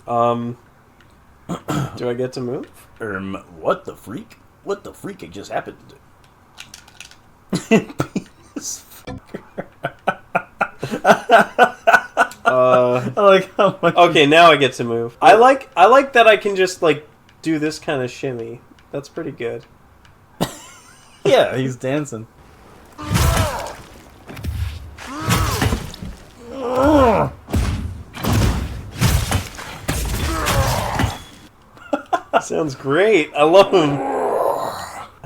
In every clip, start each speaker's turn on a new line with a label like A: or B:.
A: Do I get to move?
B: What the freak? What the freak it just happened to do? Penis fucker. I like how much.
A: Okay, now I get to move. I like that I can just like do this kind of shimmy. That's pretty good.
B: Yeah, he's dancing.
A: Sounds great. I love him.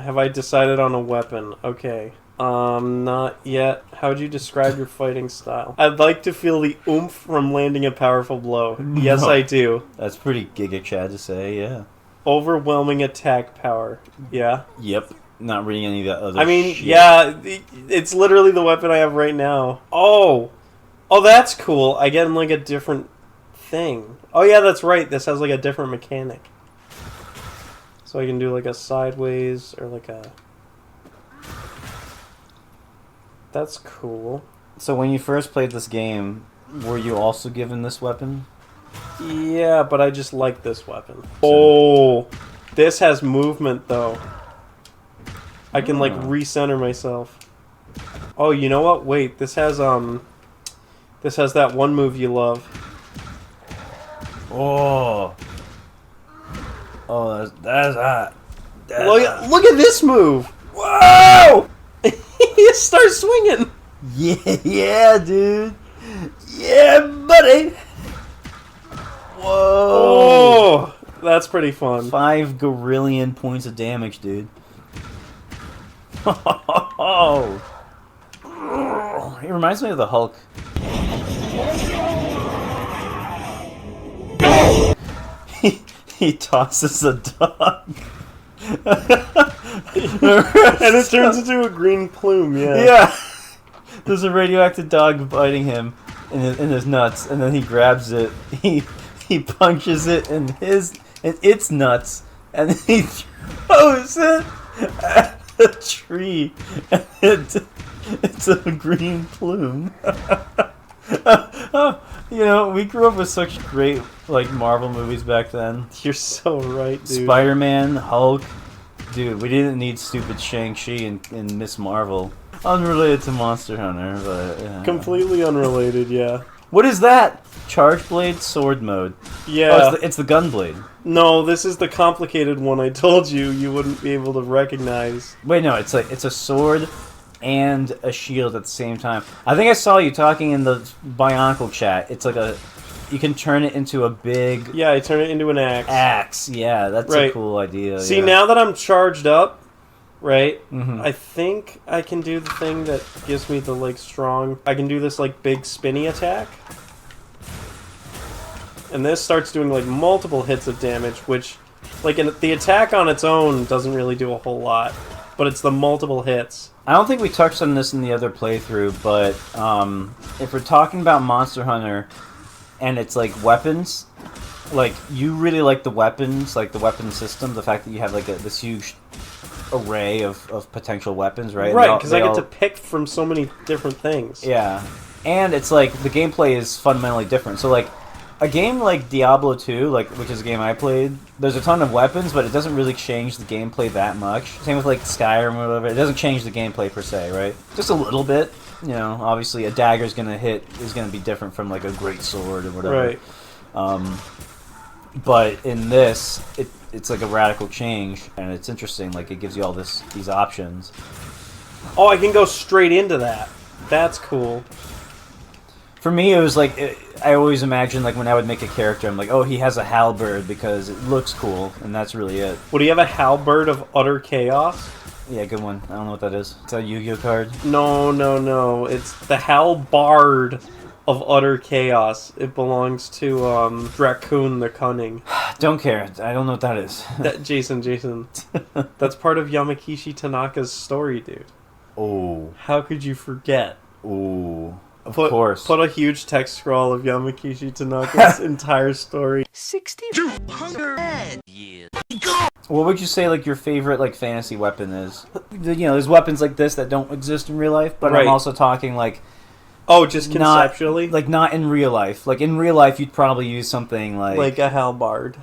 A: Have I decided on a weapon? Okay. Not yet. How would you describe your fighting style? I'd like to feel the oomph from landing a powerful blow. Yes, I do.
B: That's pretty Giga Chad to say, yeah.
A: Overwhelming attack power. Yeah?
B: Yep. Not reading any of that other
A: I mean,
B: shit.
A: yeah, it's literally the weapon I have right now. Oh! Oh, that's cool. I get like a different thing. Oh, yeah, that's right. This has like a different mechanic. So I can do like a sideways or like a... That's cool.
B: So when you first played this game, were you also given this weapon?
A: Yeah, but I just like this weapon. Oh! This has movement, though. I can, like, recenter myself. Oh, you know what? Wait, this has that one move you love.
B: Oh! Oh, that's hot.
A: Look at this move! Whoa! He starts swinging!
B: Yeah, dude! Yeah, buddy! Whoa!
A: Oh! That's pretty fun.
B: 5 gorillion points of damage, dude. Oh! It reminds me of the Hulk. He tosses a dog.
A: And it turns into a green plume, yeah.
B: Yeah! There's a radioactive dog biting him in his nuts, and then he grabs it. He punches it in its nuts, and then he throws it at the tree, and it's a green plume. You know, we grew up with such great like Marvel movies back then.
A: You're so right, dude.
B: Spider-Man, Hulk. Dude, we didn't need stupid Shang-Chi and Miss Marvel. Unrelated to Monster Hunter, but...
A: Completely unrelated, yeah.
B: What is that? Charge Blade Sword Mode.
A: Yeah.
B: Oh, it's the gun blade.
A: No, this is the complicated one I told you wouldn't be able to recognize.
B: Wait, no, it's a sword and a shield at the same time. I think I saw you talking in the Bionicle chat. It's like you can turn it into a big...
A: Yeah, I turn it into an axe.
B: Axe, yeah, that's a cool idea.
A: See,
B: yeah.
A: now that I'm charged up, right,
B: Mm-hmm.
A: I think I can do the thing that gives me the, like, strong... I can do this, like, big spinny attack. And this starts doing, like, multiple hits of damage, which, like, the attack on its own doesn't really do a whole lot. But it's the multiple hits.
B: I don't think we touched on this in the other playthrough, but if we're talking about Monster Hunter and it's like weapons, like you really like the weapons, like the weapon system, the fact that you have like this huge array of potential weapons, right?
A: Right, because I get to pick from so many different things.
B: Yeah, and it's like the gameplay is fundamentally different. So like a game like Diablo 2, which is a game I played, there's a ton of weapons, but it doesn't really change the gameplay that much. Same with like Skyrim or whatever. It doesn't change the gameplay per se, right? Just a little bit. You know, obviously a dagger is gonna be different from like a great sword or whatever.
A: Right.
B: But in this, it's like a radical change, and it's interesting. Like it gives you all these options.
A: Oh, I can go straight into that. That's cool.
B: For me, it was like I always imagined like when I would make a character, I'm like, oh, he has a halberd because it looks cool, and that's really it.
A: Well, do you have a halberd of utter chaos?
B: Yeah, good one. I don't know what that is. It's a Yu-Gi-Oh card.
A: No. It's the halberd of utter chaos. It belongs to Dracoon the Cunning.
B: Don't care. I don't know what that is.
A: Jason. That's part of Yamakishi Tanaka's story, dude.
B: Oh.
A: How could you forget?
B: Oh. Of course.
A: Put a huge text scroll of Yamakishi Tanaka's entire story.
C: 6,200 years.
B: What would you say like your favorite like fantasy weapon is? You know, there's weapons like this that don't exist in real life, but
A: Right.
B: I'm also talking like
A: Oh, just conceptually?
B: Not in real life. Like, in real life, you'd probably use something
A: like a halberd.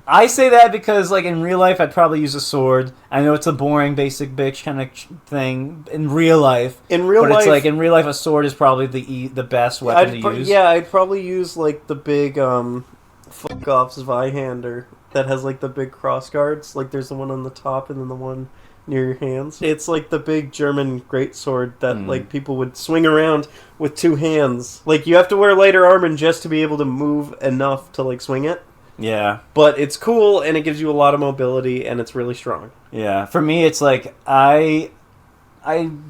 B: I say that because, like, in real life, I'd probably use a sword. I know it's a boring, basic bitch kind of thing in real life. But it's like, in real life, a sword is probably the best weapon to use.
A: Yeah, I'd probably use, like, the big, fuck-off Zweihander that has, like, the big cross guards. Like, there's the one on the top and then the one near your hands. It's, like, the big German greatsword that, like, people would swing around with 2 hands. Like, you have to wear lighter armor just to be able to move enough to, like, swing it.
B: Yeah.
A: But it's cool, and it gives you a lot of mobility, and it's really strong.
B: Yeah. For me, it's like, I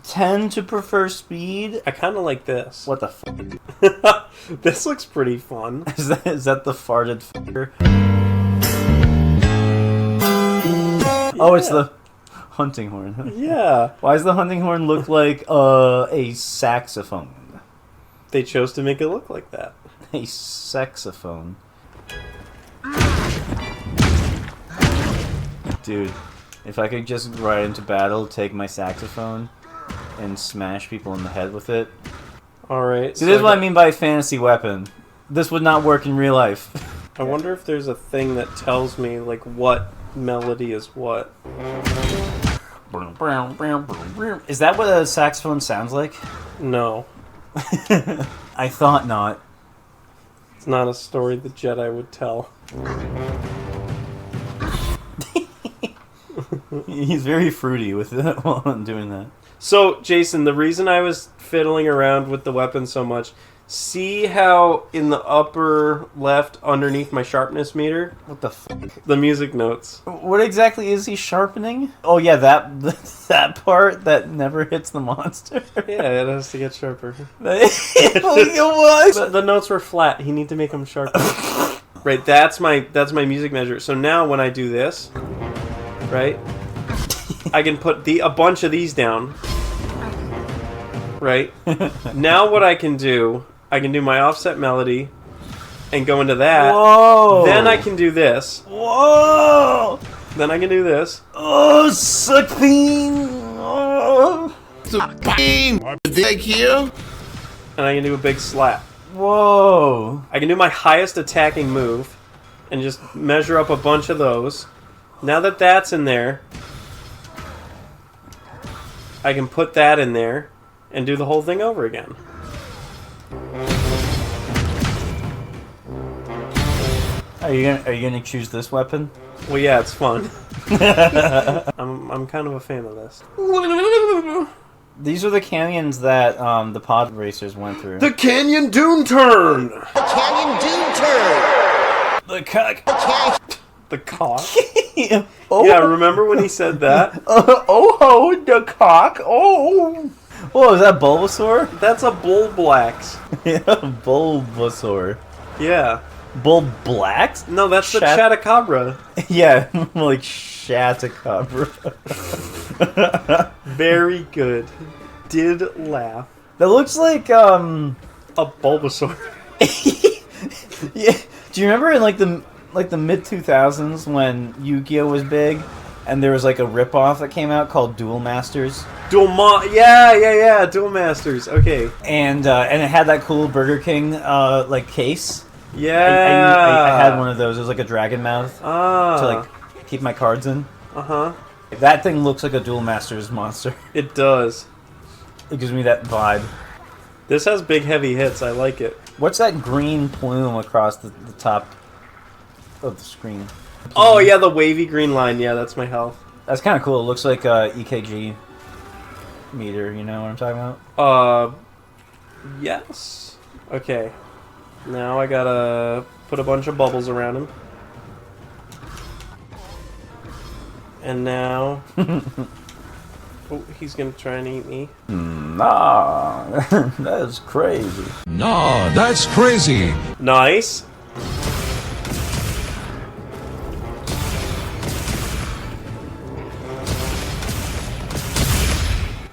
B: tend to prefer speed.
A: I kind of like this.
B: What the fuck?
A: This looks pretty fun.
B: Is that the farted fucker? Oh, it's the hunting horn.
A: Yeah.
B: Why does the hunting horn look like a saxophone?
A: They chose to make it look like that.
B: A saxophone. Dude, if I could just ride into battle, take my saxophone, and smash people in the head with it.
A: Alright.
B: See, this is what I mean by fantasy weapon. This would not work in real life.
A: I wonder if there's a thing that tells me, like, what melody is what.
B: Is that what a saxophone sounds like?
A: No.
B: I thought not.
A: It's not a story the Jedi would tell.
B: He's very fruity with it while I'm doing that.
A: So, Jason, the reason I was fiddling around with the weapon so much, see how in the upper left underneath my sharpness meter?
B: What the fuck?
A: The music notes.
B: What exactly is he sharpening? Oh yeah, that part that never hits the monster.
A: Yeah, it has to get sharper.
B: What?
A: The notes were flat. He need to make them sharper. Right, that's my music measure. So now when I do this, right, I can put a bunch of these down. Right? Now what I can do my offset melody and go into that.
B: Whoa!
A: Then I can do this.
B: Whoa!
A: Then I can do this.
B: Oh, suck pain! Oh.
C: Thank you.
A: And I can do a big slap.
B: Whoa!
A: I can do my highest attacking move and just measure up a bunch of those. Now that that's in there, I can put that in there and do the whole thing over again.
B: Are you gonna choose this weapon?
A: Well, yeah, it's fun. I'm kind of a fan of this.
B: These are the canyons that the pod racers went through.
A: The Canyon Dune Turn!
C: The Canyon Dune Turn.
B: The cock.
A: The cock?
B: Oh.
A: Yeah, remember when he said that?
B: Oh, the cock. Oh. Whoa, is that Bulbous Sore?
A: That's a Bull Blacks.
B: Yeah, Bulbous Sore.
A: Yeah.
B: Bull Blacks?
A: No, that's the Chatacabra.
B: Yeah, like Chatacabra.
A: Very good. Did laugh.
B: That looks like
A: A Bulbasaur.
B: Yeah. Do you remember in like the mid 2000s when Yu-Gi-Oh was big, and there was like a ripoff that came out called Duel Masters?
A: Yeah, Duel Masters. Okay.
B: And it had that cool Burger King like case.
A: Yeah.
B: I had one of those. It was like a dragon mouth to like keep my cards in.
A: Uh-huh.
B: That thing looks like a Duel Masters monster.
A: It does.
B: It gives me that vibe.
A: This has big heavy hits. I like it.
B: What's that green plume across the top of the screen?
A: Oh, yeah, the wavy green line. Yeah, that's my health.
B: That's kind of cool. It looks like a EKG meter. You know what I'm talking about?
A: Yes. Okay. Now I gotta put a bunch of bubbles around him. And now... Oh, he's gonna try and eat me.
B: Nah, that's crazy.
D: Nah, that's crazy.
A: Nice.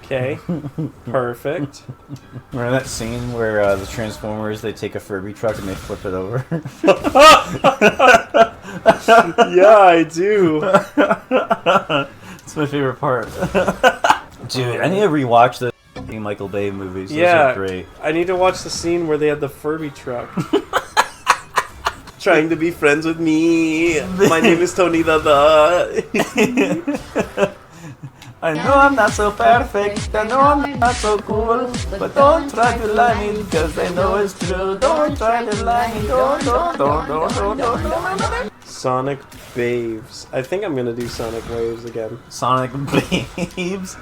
A: Okay. Perfect.
B: Remember that scene where the Transformers, they take a Furby truck and they flip it over?
A: Yeah, I do.
B: It's my favorite part. Dude, I need to rewatch this. fucking Michael Bay movies. Those
A: Yeah,
B: are great.
A: I need to watch the scene where they had the Furby truck. Trying to be friends with me. My name is Tony Dada.
B: I know I'm not so perfect, I know I'm not so cool, but don't try to lie me, because I know it's true. Don't try to lie me, don't.
A: Sonic Waves. I think I'm gonna do Sonic Waves again.
B: Sonic Babes.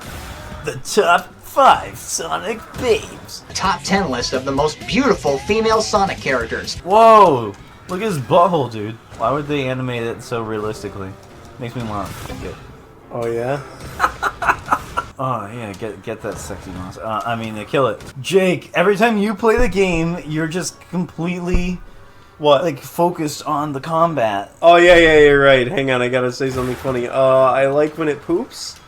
B: The top 5 Sonic Babes.
E: Top 10 list of the most beautiful female Sonic characters.
B: Whoa! Look at his butthole, dude. Why would they animate it so realistically? Makes me want to fuck it.
A: Oh yeah?
B: Oh yeah, get that sexy monster. I mean, they kill it. Jake, every time you play the game, you're just completely
A: What?
B: like focused on the combat.
A: Oh yeah, you're right. Hang on, I gotta say something funny. I like when it poops.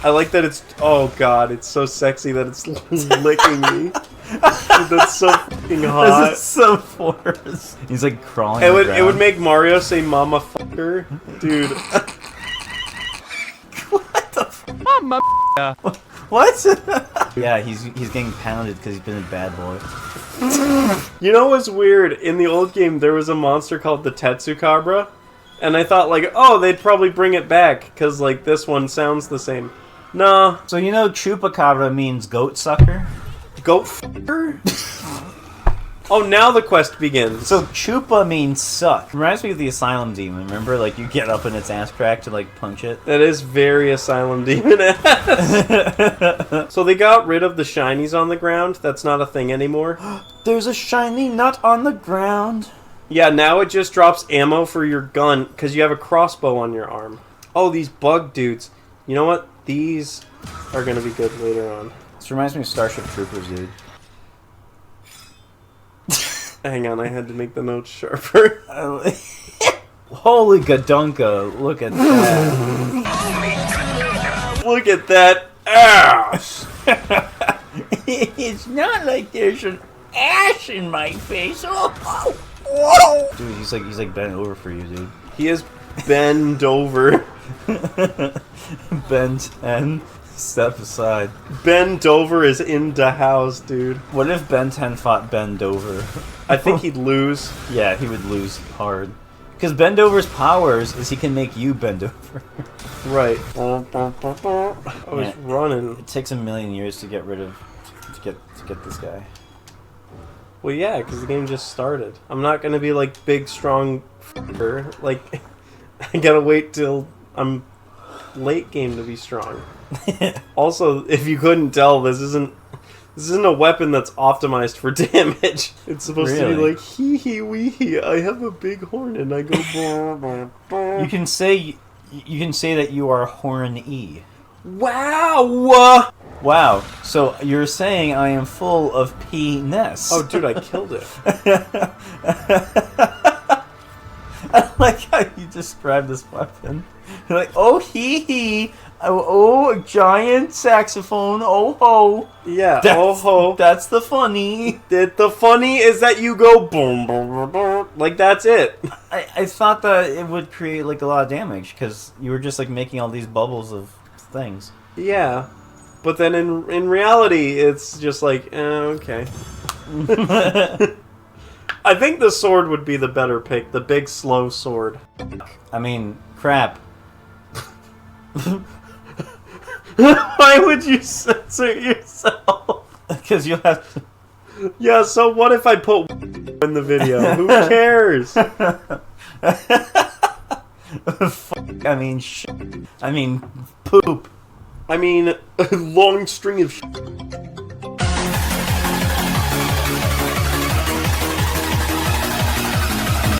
A: I like that it's... Oh god, it's so sexy that it's licking me. Dude, that's so fucking hot.
B: This is so forced. He's like crawling.
A: It
B: on the
A: would
B: ground.
A: make Mario say "Mama fucker," dude.
B: What the What? Yeah, he's getting pounded because he's been a bad boy.
A: You know what's weird? In the old game, there was a monster called the Tetsukabra, and I thought like, oh, they'd probably bring it back because like this one sounds the same. No,
B: So you know Chupacabra means goat sucker?
A: goat fucker. Oh, now the quest begins.
B: So Chupa means suck. Reminds me of the Asylum Demon. Remember, like you get up in its ass crack to like punch it.
A: That is very Asylum Demon ass. So they got rid of the shinies on the ground. That's not a thing anymore.
B: There's a shiny nut on the ground.
A: Yeah, now it just drops ammo for your gun because you have a crossbow on your arm. Oh, these bug dudes. You know what? These are gonna be good later on.
B: This reminds me of Starship Troopers, dude.
A: Hang on, I had to make the notes sharper.
B: Holy gadunka, look at that.
A: Look at that ass!
B: It's not like there's an ass in my face. Oh. Dude, he's like bent over for you, dude.
A: He is bend over.
B: Ben 10, step aside.
A: Bend over is in the house, dude.
B: What if Ben 10 fought Ben Dover?
A: I think he'd lose.
B: Yeah, he would lose hard. Because Bendover's powers is he can make you bend over.
A: Right. I was running.
B: It takes a million years to get rid of to get this guy.
A: Well, yeah, because the game just started. I'm not gonna be like big, strong f***er. Like, I gotta wait till I'm late game to be strong. Also, if you couldn't tell, this isn't a weapon that's optimized for damage. It's supposed to be
B: Really?
A: like hee hee wee hee. I have a big horn and I go. Brr, brr, brr.
B: You can say that you are horny.
A: Wow!
B: Wow. So you're saying I am full of penis.
A: Oh, dude, I killed it.
B: I like how you describe this weapon. You're like, oh hee hee, oh a giant saxophone, oh ho.
A: Yeah.
B: That's,
A: Oh ho.
B: That's the funny.
A: The funny is that you go boom boom boom boom. Like that's it.
B: I thought that it would create like a lot of damage because you were just like making all these bubbles of things.
A: Yeah. But then in reality, it's just like, okay. I think the sword would be the better pick. The big, slow sword.
B: I mean, crap.
A: Why would you censor yourself?
B: Because you have to...
A: Yeah, so what if I put in the video? Who cares?
B: I mean, I mean, poop.
A: I mean, a long string of